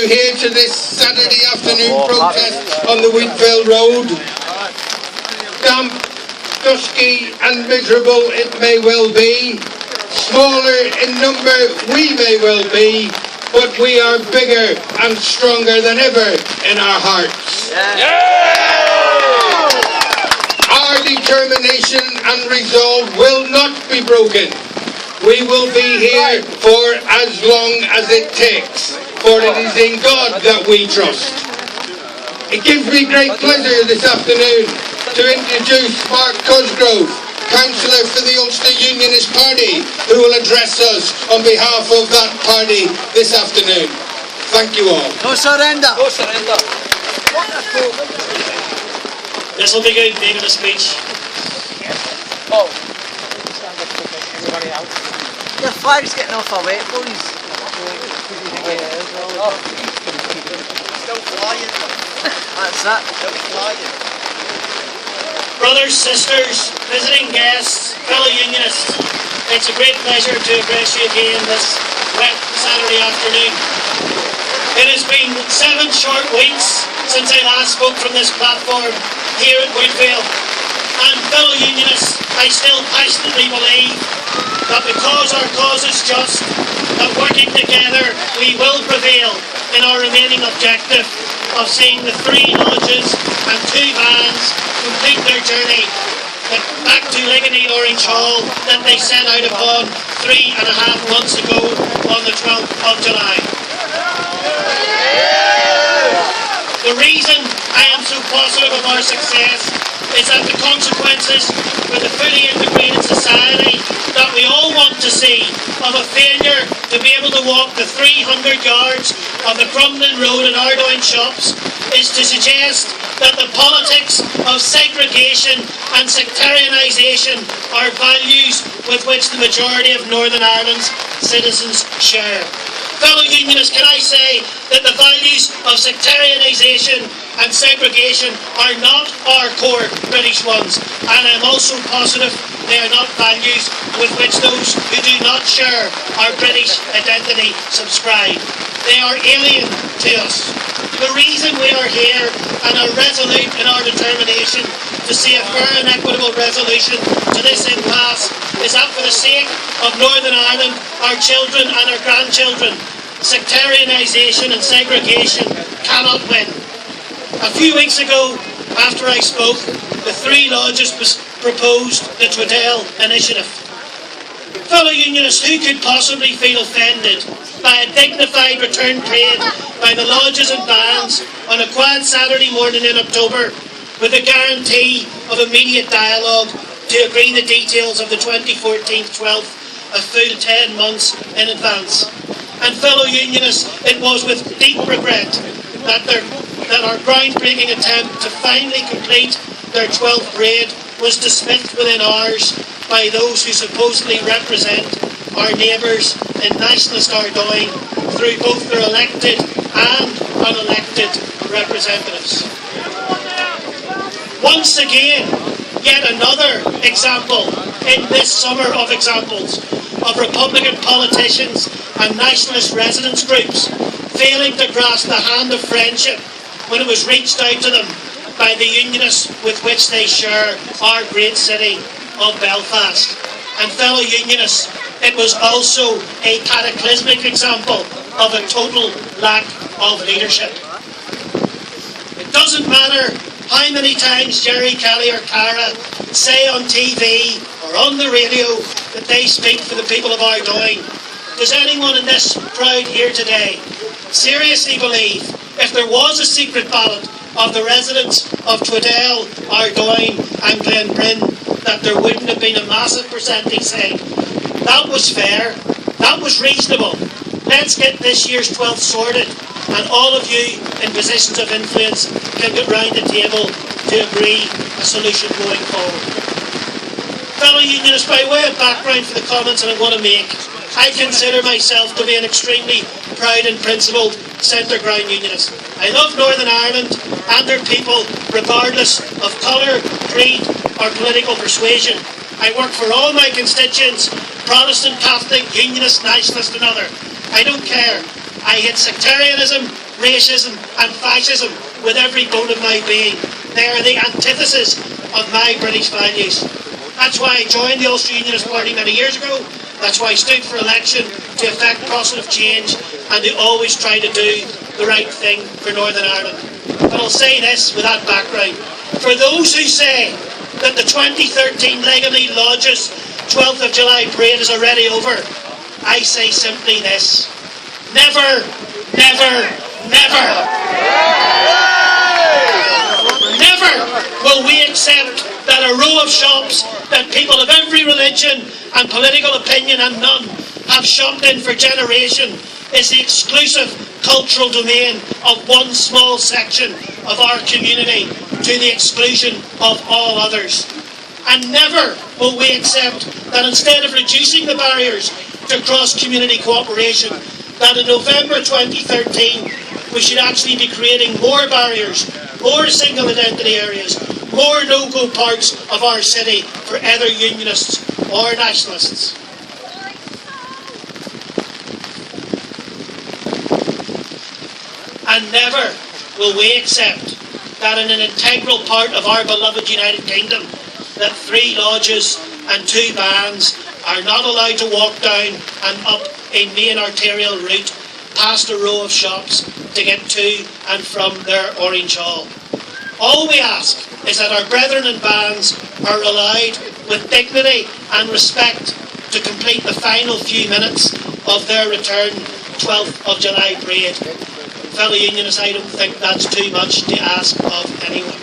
Here to this Saturday afternoon protest on the WOODVALE road. Damp, dusky and miserable it may well be. Smaller in number we may well be, but we are bigger and stronger than ever in our hearts. Our determination and resolve will not be broken. We will be here for as long as it takes, for it is in God that we trust. It gives me great pleasure this afternoon to introduce Mark COSGROVEs, Councillor for the Ulster Unionist Party, who will address us on behalf of that party this afternoon. Thank you all. No surrender! No surrender! This will be good, making a speech. Oh. Your flag's getting off our way, boys. Still flying. That's that. Still flying. Brothers, sisters, visiting guests, fellow unionists, it's a great pleasure to address you again this wet Saturday afternoon. It has been 7 short weeks since I last spoke from this platform here at WOODVALE, and fellow unionists, I still passionately believe that because our cause is just, that working together we will prevail in our remaining objective of seeing the 3 lodges and 2 vans complete their journey back to Ligony Orange Hall that they set out upon 3.5 months ago on the 12th of July. The reason I am so positive of our success is that the consequences for the fully integrated society that we all want to see of a failure to be able to walk the 300 yards of the crumbling road in Ardoyne shops is to suggest that the politics of segregation and sectarianisation are values with which the majority of Northern Ireland's citizens share. Fellow unionists, can I say that the values of sectarianisation and segregation are not our core British ones, and I'm also positive they are not values with which those who do not share our British identity subscribe. They are alien to us. The reason we are here and are resolute in our determination to see a fair and equitable resolution to this impasse is that for the sake of Northern Ireland, our children and our grandchildren, sectarianisation and segregation cannot win. A few weeks ago, after I spoke, the 3 lodges proposed the WOODVALE initiative. Fellow unionists, who could possibly feel offended by a dignified return parade by the lodges and bands on a quiet Saturday morning in October with a guarantee of immediate dialogue to agree the details of the 2014-12 a full 10 months in advance? And fellow unionists, it was with deep regret that our groundbreaking attempt to finally complete their 12th parade was dismissed within hours by those who supposedly represent our neighbours in nationalist Ardoyne through both their elected and unelected representatives. Once again, yet another example in this summer of examples of Republican politicians and nationalist residents groups failing to grasp the hand of friendship when it was reached out to them by the unionists with which they share our great city of Belfast. And fellow unionists, it was also a cataclysmic example of a total lack of leadership. It doesn't matter how many times Jerry Kelly or Cara say on TV or on the radio that they speak for the people of Ardoyne. Does anyone in this crowd here today seriously believe if there was a secret ballot of the residents of WOODVALE, Ardoyne and Glenbryn, that there wouldn't have been a massive percentage saying that was fair, that was reasonable, let's get this year's 12th sorted, and all of you in positions of influence can get round the table to agree a solution going forward. Fellow unionists, by way of background for the comments that I want to make, I consider myself to be an extremely proud and principled centre ground unionist. I love Northern Ireland and their people regardless of colour, creed or political persuasion. I work for all my constituents, Protestant, Catholic, Unionist, Nationalist and other. I don't care. I hate sectarianism, racism and fascism with every bone of my being. They are the antithesis of my British values. That's why I joined the Ulster Unionist Party many years ago. That's why I stood for election to effect positive change and to always try to do the right thing for Northern Ireland. But I'll say this with that background. For those who say that the 2013 Legally Lodge's 12th of July parade is already over, I say simply this. Never, never, never. Never will we accept that a row of shops that people of every religion and political opinion and none have shopped in for generation is the exclusive cultural domain of one small section of our community to the exclusion of all others. And never will we accept that instead of reducing the barriers to cross-community cooperation, that in November 2013 we should actually be creating more barriers, more single identity areas, more no-go parts of our city for other unionists or nationalists. And never will we accept that in an integral part of our beloved United Kingdom, that 3 lodges and 2 bands are not allowed to walk down and up a main arterial route past a row of shops to get to and from their Orange Hall. All we ask is that our brethren and bands are allowed with dignity and respect to complete the final few minutes of their return 12th of July parade. Fellow Unionists, I don't think that's too much to ask of anyone.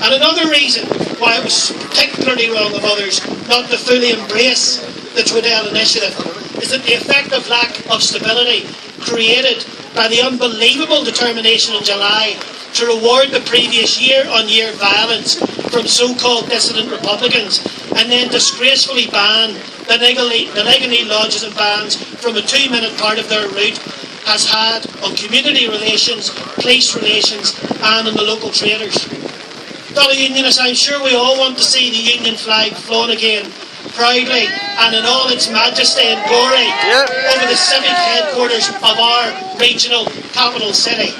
And another reason why it was particularly wrong of others not to fully embrace the WOODVALE initiative is that the effective lack of stability created by the unbelievable determination in July to reward the previous year-on-year violence from so-called dissident Republicans and then disgracefully ban the Legally Lodges and bands from a 2-minute part of their route has had on community relations, police relations and on the local traders. Fellow Unionists, I'm sure we all want to see the Union flag flown again, proudly and in all its majesty and glory over the civic headquarters of our regional capital city.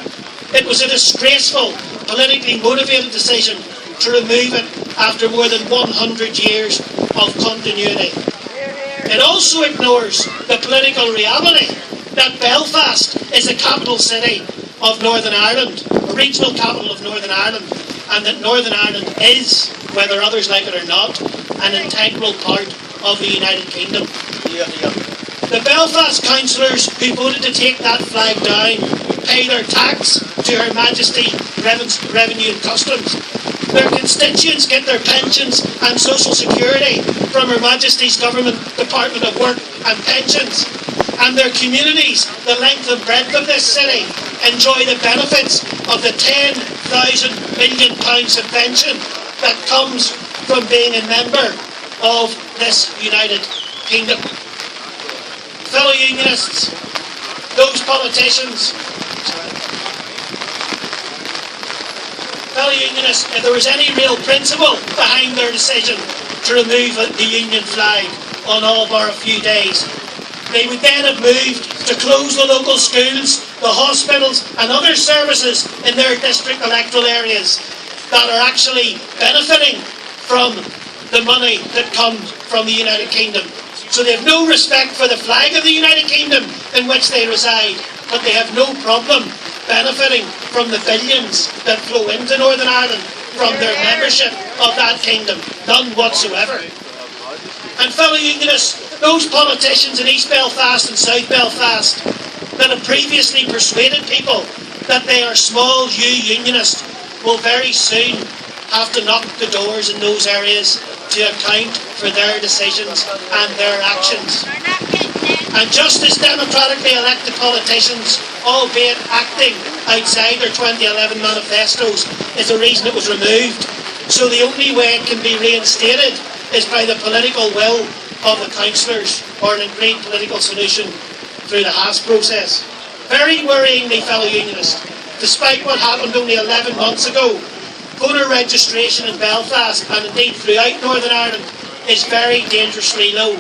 It was a disgraceful, politically motivated decision to remove it after more than 100 years of continuity. It also ignores the political reality that Belfast is the capital city of Northern Ireland, a regional capital of Northern Ireland, and that Northern Ireland is, whether others like it or not, an integral part of the United Kingdom. The Belfast councillors who voted to take that flag down pay their tax to Her Majesty Revenue and Customs. Their constituents get their pensions and social security from Her Majesty's Government Department of Work and Pensions. And their communities, the length and breadth of this city, enjoy the benefits of the £10,000 million subvention that comes from being a member of this United Kingdom. Fellow Unionists, those politicians, if there was any real principle behind their decision to remove the Union flag on all bar a few days, they would then have moved to close the local schools, the hospitals and other services in their district electoral areas that are actually benefiting from the money that comes from the United Kingdom. So they have no respect for the flag of the United Kingdom in which they reside, but they have no problem benefiting from the billions that flow into Northern Ireland from their membership of that kingdom. None whatsoever. And fellow Unionists, those politicians in East Belfast and South Belfast that have previously persuaded people that they are small U Unionists will very soon have to knock the doors in those areas to account for their decisions and their actions. And just as democratically elected politicians, albeit acting outside their 2011 manifestos, is the reason it was removed, so the only way it can be reinstated is by the political will of the councillors or an agreed political solution through the Haas process. Very worryingly, fellow Unionists, despite what happened only 11 months ago, voter registration in Belfast and indeed throughout Northern Ireland is very dangerously low.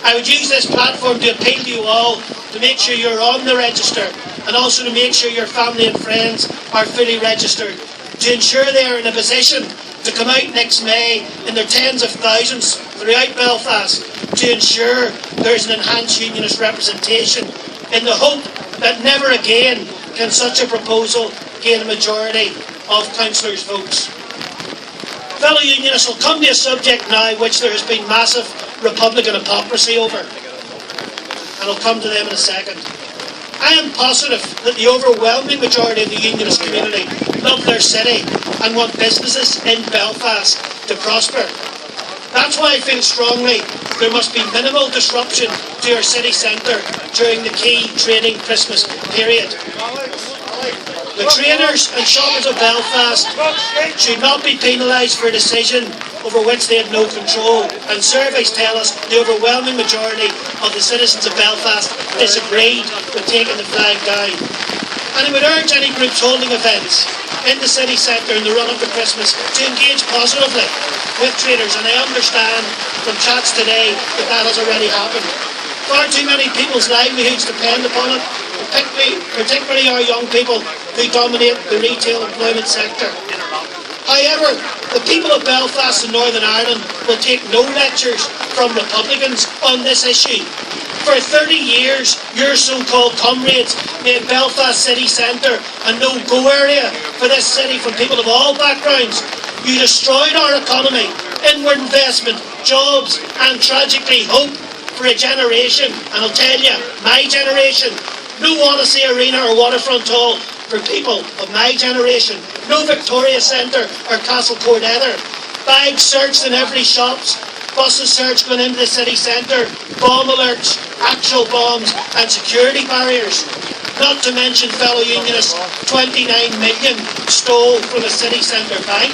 I would use this platform to appeal to you all to make sure you're on the register and also to make sure your family and friends are fully registered, to ensure they are in a position to come out next May in their tens of thousands throughout Belfast, to ensure there is an enhanced unionist representation, in the hope that never again can such a proposal gain a majority of councillors' votes. Fellow unionists, will come to a subject now which there has been massive Republican hypocrisy over, and I'll come to them in a second. I am positive that the overwhelming majority of the unionist community love their city and want businesses in Belfast to prosper. That's why I feel strongly there must be minimal disruption to our city centre during the key trading Christmas period. The traders and shoppers of Belfast should not be penalised for a decision over which they had no control, and surveys tell us the overwhelming majority of the citizens of Belfast disagreed with taking the flag down. And I would urge any groups holding events in the city centre in the run-up to Christmas to engage positively with traders, and I understand from chats today that that has already happened. Far too many people's livelihoods depend upon it, particularly our young people who dominate the retail employment sector. However, the people of Belfast and Northern Ireland will take no lectures from Republicans on this issue. For 30 years, your so-called comrades made Belfast city centre a no-go area for this city from people of all backgrounds. You destroyed our economy, inward investment, jobs, and tragically hope for a generation. And I'll tell you, my generation, no Odyssey Arena or Waterfront Hall for people of my generation. No Victoria Centre or Castle Court either. Bags searched in every shops, buses searched going into the city centre, bomb alerts, actual bombs and security barriers. Not to mention, fellow unionists, 29 million stole from a city centre bank,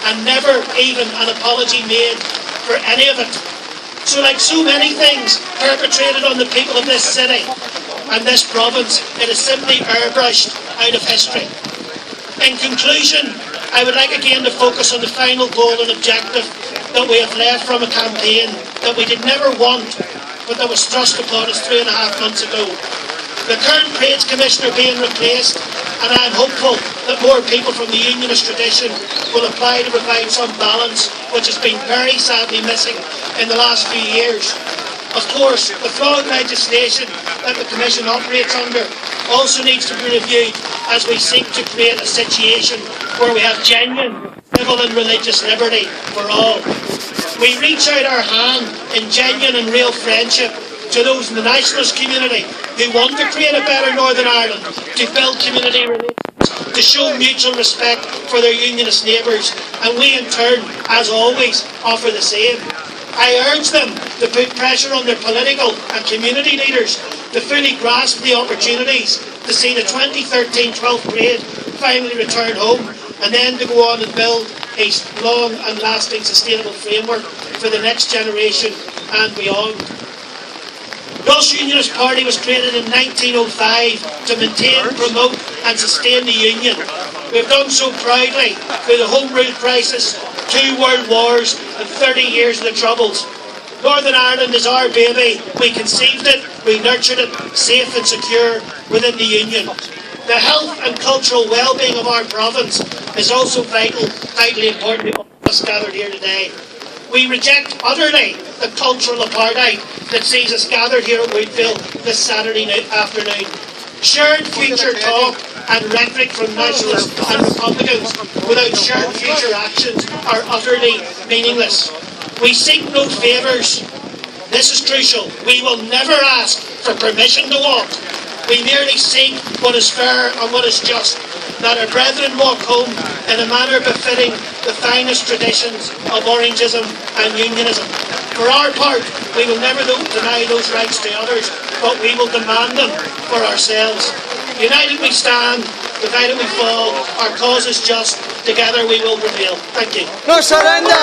and never even an apology made for any of it. So like so many things perpetrated on the people of this city and this province, it is simply airbrushed out of history. In conclusion, I would like again to focus on the final goal and objective that we have left from a campaign that we did never want, but that was thrust upon us 3.5 months ago. The current Trades Commissioner being replaced, and I am hopeful that more people from the unionist tradition will apply to provide some balance, which has been very sadly missing in the last few years. Of course, the flawed legislation that the Commission operates under also needs to be reviewed as we seek to create a situation where we have genuine civil and religious liberty for all. We reach out our hand in genuine and real friendship to those in the nationalist community who want to create a better Northern Ireland, to build community relations, to show mutual respect for their unionist neighbours, and we in turn, as always, offer the same. I urge them to put pressure on their political and community leaders to fully grasp the opportunities to see the 2013 12th grade finally return home, and then to go on and build a long and lasting sustainable framework for the next generation and beyond. The Ulster Unionist Party was created in 1905 to maintain, promote and sustain the Union. We've done so proudly through the Home Rule crisis, 2 world wars and 30 years of the Troubles. Northern Ireland is our baby. We conceived it, we nurtured it, safe and secure within the Union. The health and cultural well-being of our province is also vitally important to all of us gathered here today. We reject utterly the cultural apartheid that sees us gathered here at WOODVALE this Saturday afternoon. Shared future talk and rhetoric from nationalists and Republicans without shared future actions are utterly meaningless. We seek no favours. This is crucial. We will never ask for permission to walk. We merely seek what is fair and what is just, that our brethren walk home in a manner befitting the finest traditions of Orangism and Unionism. For our part, we will never deny those rights to others, but we will demand them for ourselves. United we stand, divided we fall. Our cause is just. Together we will prevail. Thank you. No surrender!